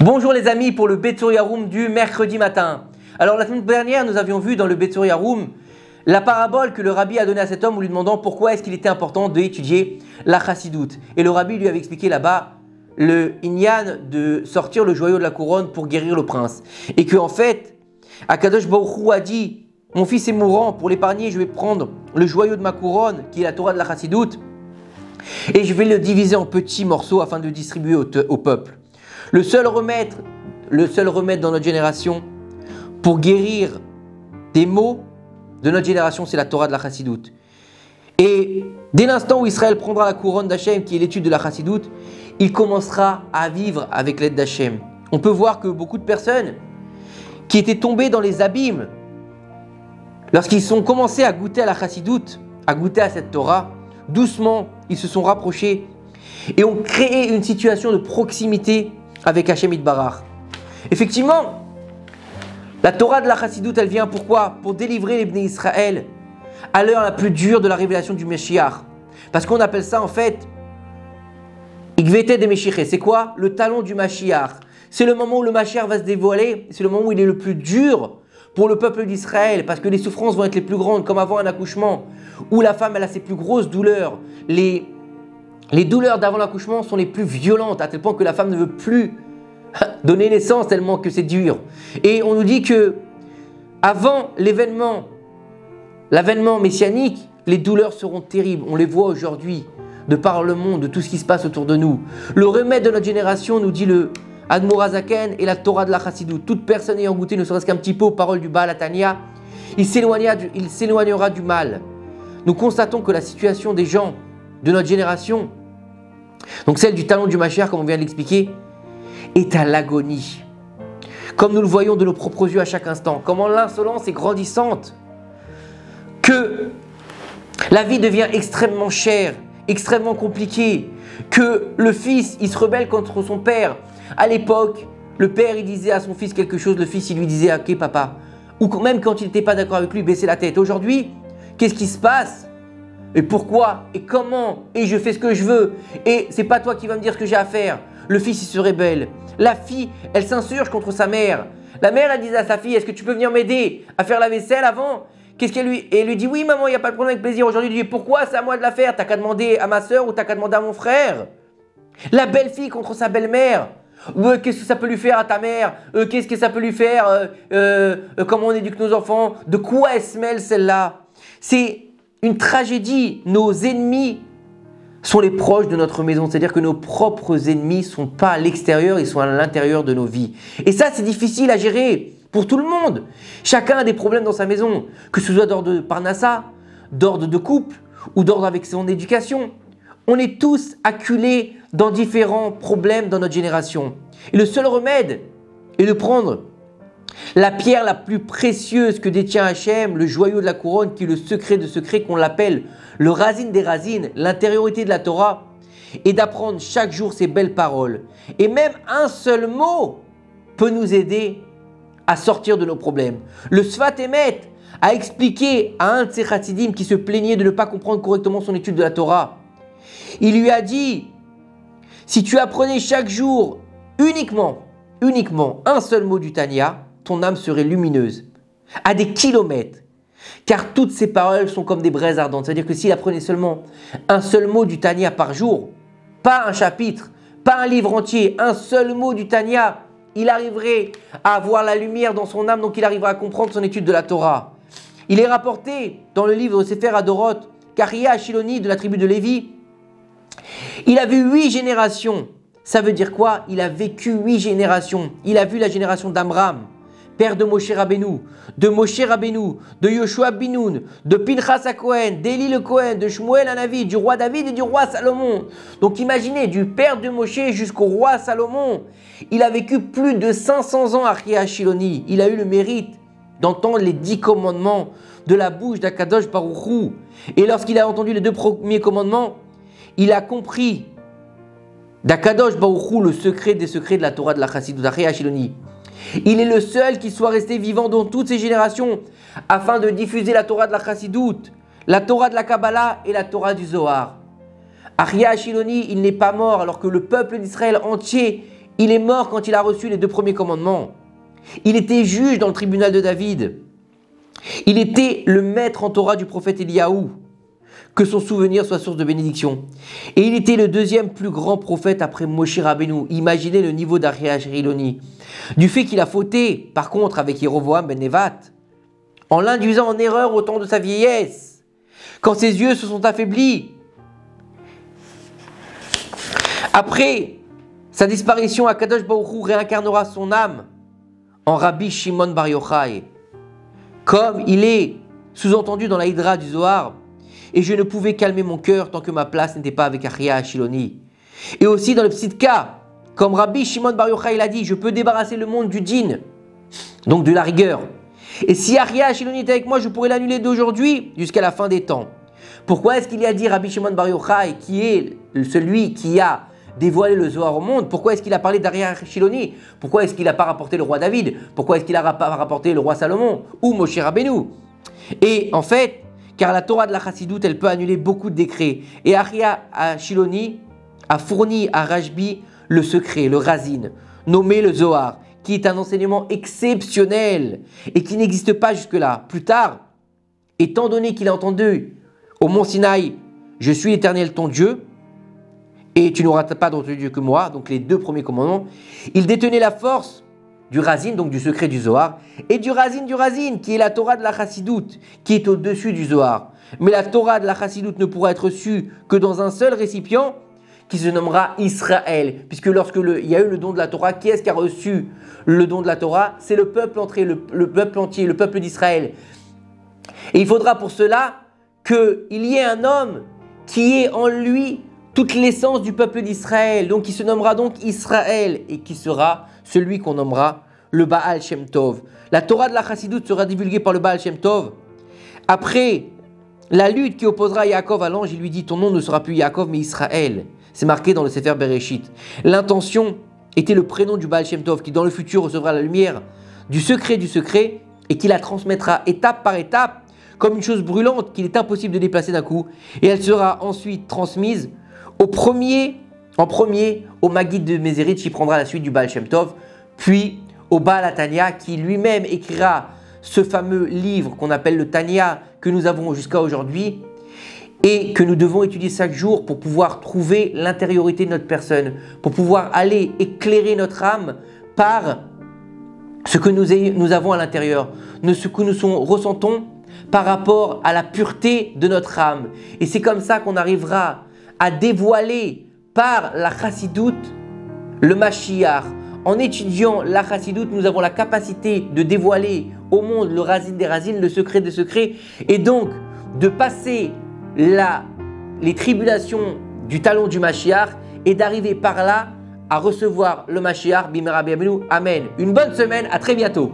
Bonjour les amis pour le Betsur Yaroum du mercredi matin. Alors la semaine dernière nous avions vu dans le Betsur Yaroum la parabole que le rabbi a donnée à cet homme en lui demandant pourquoi est-ce qu'il était important d'étudier la chassidoute. Et le rabbi lui avait expliqué là-bas le inyan de sortir le joyau de la couronne pour guérir le prince. Et que en fait, Akadosh Baruch Hu a dit, mon fils est mourant, pour l'épargner je vais prendre le joyau de ma couronne qui est la Torah de la chassidoute et je vais le diviser en petits morceaux afin de le distribuer au peuple. Le seul remède dans notre génération pour guérir des maux de notre génération, c'est la Torah de la chassidoute. Et dès l'instant où Israël prendra la couronne d'Hachem, qui est l'étude de la chassidoute, il commencera à vivre avec l'aide d'Hachem. On peut voir que beaucoup de personnes qui étaient tombées dans les abîmes, lorsqu'ils ont commencé à goûter à la chassidoute, à goûter à cette Torah, doucement, ils se sont rapprochés et ont créé une situation de proximité avec Hachem Yitbarach. Effectivement, la Torah de la chassidoute, elle vient pourquoi? Pour délivrer les Bnei Israël à l'heure la plus dure de la révélation du Meshiach. Parce qu'on appelle ça en fait Igvete de Meshiach. C'est quoi? Le talon du Mashiach. C'est le moment où le Mashiach va se dévoiler, c'est le moment où il est le plus dur pour le peuple d'Israël, parce que les souffrances vont être les plus grandes, comme avant un accouchement, où la femme elle a ses plus grosses douleurs. Les douleurs d'avant l'accouchement sont les plus violentes, à tel point que la femme ne veut plus donner naissance tellement que c'est dur. Et on nous dit que avant l'avènement messianique, les douleurs seront terribles. On les voit aujourd'hui, de par le monde, de tout ce qui se passe autour de nous. Le remède de notre génération, nous dit le Admor HaZaken, et la Torah de la chassidoute. Toute personne ayant goûté ne serait-ce qu'un petit peu aux paroles du Baal Hatanya, il s'éloignera du mal. Nous constatons que la situation des gens de notre génération, donc celle du talon du Mashiach, comme on vient de l'expliquer, est à l'agonie. Comme nous le voyons de nos propres yeux à chaque instant, comment l'insolence est grandissante, que la vie devient extrêmement chère, extrêmement compliquée, que le fils, il se rebelle contre son père. À l'époque, le père, il disait à son fils quelque chose, le fils, il lui disait « Ok papa », ou même quand il n'était pas d'accord avec lui, il baissait la tête. Aujourd'hui, qu'est-ce qui se passe? Et pourquoi? Et comment? Et je fais ce que je veux. Et c'est pas toi qui vas me dire ce que j'ai à faire. Le fils, il se rebelle. La fille, elle s'insurge contre sa mère. La mère, elle disait à sa fille, est-ce que tu peux venir m'aider à faire la vaisselle avant? Qu'est-ce qu'elle lui... Et elle lui dit, oui maman, il n'y a pas de problème, avec plaisir. Aujourd'hui, il lui dit, pourquoi c'est à moi de la faire? T'as qu'à demander à ma soeur ou t'as qu'à demander à mon frère. La belle-fille contre sa belle-mère. Qu'est-ce que ça peut lui faire à ta mère? Qu'est-ce que ça peut lui faire? Comment on éduque nos enfants? De quoi elle se mêle celle-là? C'est une tragédie. Nos ennemis sont les proches de notre maison. C'est-à-dire que nos propres ennemis ne sont pas à l'extérieur, ils sont à l'intérieur de nos vies. Et ça, c'est difficile à gérer pour tout le monde. Chacun a des problèmes dans sa maison, que ce soit d'ordre de parnassa, d'ordre de couple ou d'ordre avec son éducation. On est tous acculés dans différents problèmes dans notre génération. Et le seul remède est de prendre la pierre la plus précieuse que détient Hachem, le joyau de la couronne, qui est le secret de secrets, qu'on l'appelle le racine des racines, l'intériorité de la Torah, et d'apprendre chaque jour ces belles paroles. Et même un seul mot peut nous aider à sortir de nos problèmes. Le Sfat Emet a expliqué à un de ses chassidim qui se plaignait de ne pas comprendre correctement son étude de la Torah. Il lui a dit, si tu apprenais chaque jour uniquement un seul mot du Tanya, ton âme serait lumineuse, à des kilomètres. Car toutes ces paroles sont comme des braises ardentes. C'est-à-dire que s'il apprenait seulement un seul mot du Tanya par jour, pas un chapitre, pas un livre entier, un seul mot du Tanya, il arriverait à avoir la lumière dans son âme, donc il arrivera à comprendre son étude de la Torah. Il est rapporté dans le livre Sefer Adorot qu'Aria Ashiloni de la tribu de Lévi, il a vu 8 générations. Ça veut dire quoi? Il a vécu 8 générations. Il a vu la génération d'Amram, père de Moshe Rabbeinu, de Yoshua Binoun, de Pinchas HaKohen, d'Eli le Kohen, de Shmuel Hanavi, du roi David et du roi Salomon. Donc imaginez, du père de Moshe jusqu'au roi Salomon, il a vécu plus de 500 ans à Shiloni. Il a eu le mérite d'entendre les 10 commandements de la bouche d'Akadosh Baruch Hu. Et lorsqu'il a entendu les 2 premiers commandements, il a compris d'Akadosh Baruch Hu le secret des secrets de la Torah de la chassidoute Shiloni. Il est le seul qui soit resté vivant dans toutes ces générations afin de diffuser la Torah de la chassidoute, la Torah de la Kabbalah et la Torah du Zohar. Aria Shiloni, il n'est pas mort alors que le peuple d'Israël entier il est mort quand il a reçu les 2 premiers commandements. Il était juge dans le tribunal de David. Il était le maître en Torah du prophète Eliyahu. Que son souvenir soit source de bénédiction. Et il était le 2e plus grand prophète après Moshe Rabbeinu. Imaginez le niveau d'Aria Shiloni. Du fait qu'il a fauté, par contre, avec Yeroboam ben Nevat, en l'induisant en erreur au temps de sa vieillesse, quand ses yeux se sont affaiblis. Après sa disparition, Akadosh Baruch Hu réincarnera son âme en Rabbi Shimon Bar Yochai, comme il est sous-entendu dans la Hydra du Zohar. Et je ne pouvais calmer mon cœur tant que ma place n'était pas avec Aria Shiloni. Et aussi dans le Psitka, comme Rabbi Shimon Bar Yochai l'a dit, je peux débarrasser le monde du djinn, donc de la rigueur. Et si Aria Shiloni est avec moi, je pourrais l'annuler d'aujourd'hui jusqu'à la fin des temps. Pourquoi est-ce qu'il y a dit Rabbi Shimon Bar Yochai, qui est celui qui a dévoilé le Zohar au monde? Pourquoi est-ce qu'il a parlé d'Aria Shiloni? Pourquoi est-ce qu'il n'a pas rapporté le roi David? Pourquoi est-ce qu'il n'a pas rapporté le roi Salomon ou Moshe Rabbeinu? Et en fait, car la Torah de la Chassidoute, elle peut annuler beaucoup de décrets. Et Aria Shiloni a fourni à Rashbi le secret, le Razin, nommé le Zohar, qui est un enseignement exceptionnel et qui n'existe pas jusque-là. Plus tard, étant donné qu'il a entendu au mont Sinaï, « Je suis l'Éternel ton Dieu, et tu n'auras pas d'autre Dieu que moi », donc les 2 premiers commandements, il détenait la force du Razin, donc du secret du Zohar, et du Razin, qui est la Torah de la Chassidoute, qui est au-dessus du Zohar. Mais la Torah de la Chassidoute ne pourra être reçue que dans un seul récipient, qui se nommera Israël. Puisque lorsque il y a eu le don de la Torah, qui est-ce qui a reçu le don de la Torah? C'est le peuple entier, le peuple d'Israël. Et il faudra pour cela qu'il y ait un homme qui ait en lui toute l'essence du peuple d'Israël, donc qui se nommera donc Israël, et qui sera celui qu'on nommera le Baal Shem Tov. La Torah de la Chassidoute sera divulguée par le Baal Shem Tov. Après la lutte qui opposera Yaakov à l'ange, il lui dit « Ton nom ne sera plus Yaakov, mais Israël ». C'est marqué dans le Sefer Bereshit. L'intention était le prénom du Baal Shem Tov, qui dans le futur recevra la lumière du secret et qui la transmettra étape par étape, comme une chose brûlante qu'il est impossible de déplacer d'un coup. Et elle sera ensuite transmise en premier au Maggid de Mézérith, qui prendra la suite du Baal Shem Tov, puis au Baal HaTanya, qui lui-même écrira ce fameux livre qu'on appelle le Tanya, que nous avons jusqu'à aujourd'hui, et que nous devons étudier chaque jour pour pouvoir trouver l'intériorité de notre personne, pour pouvoir aller éclairer notre âme par ce que nous avons à l'intérieur, ce que nous ressentons par rapport à la pureté de notre âme. Et c'est comme ça qu'on arrivera à dévoiler par la Chassidoute le Mashiach. En étudiant la Chassidoute, nous avons la capacité de dévoiler au monde le Razin des Razines, le secret des secrets, et donc de passer les tribulations du talon du Mashiach et d'arriver par là à recevoir le Mashiach. Bimera Bienvenue. Amen. Une bonne semaine, à très bientôt.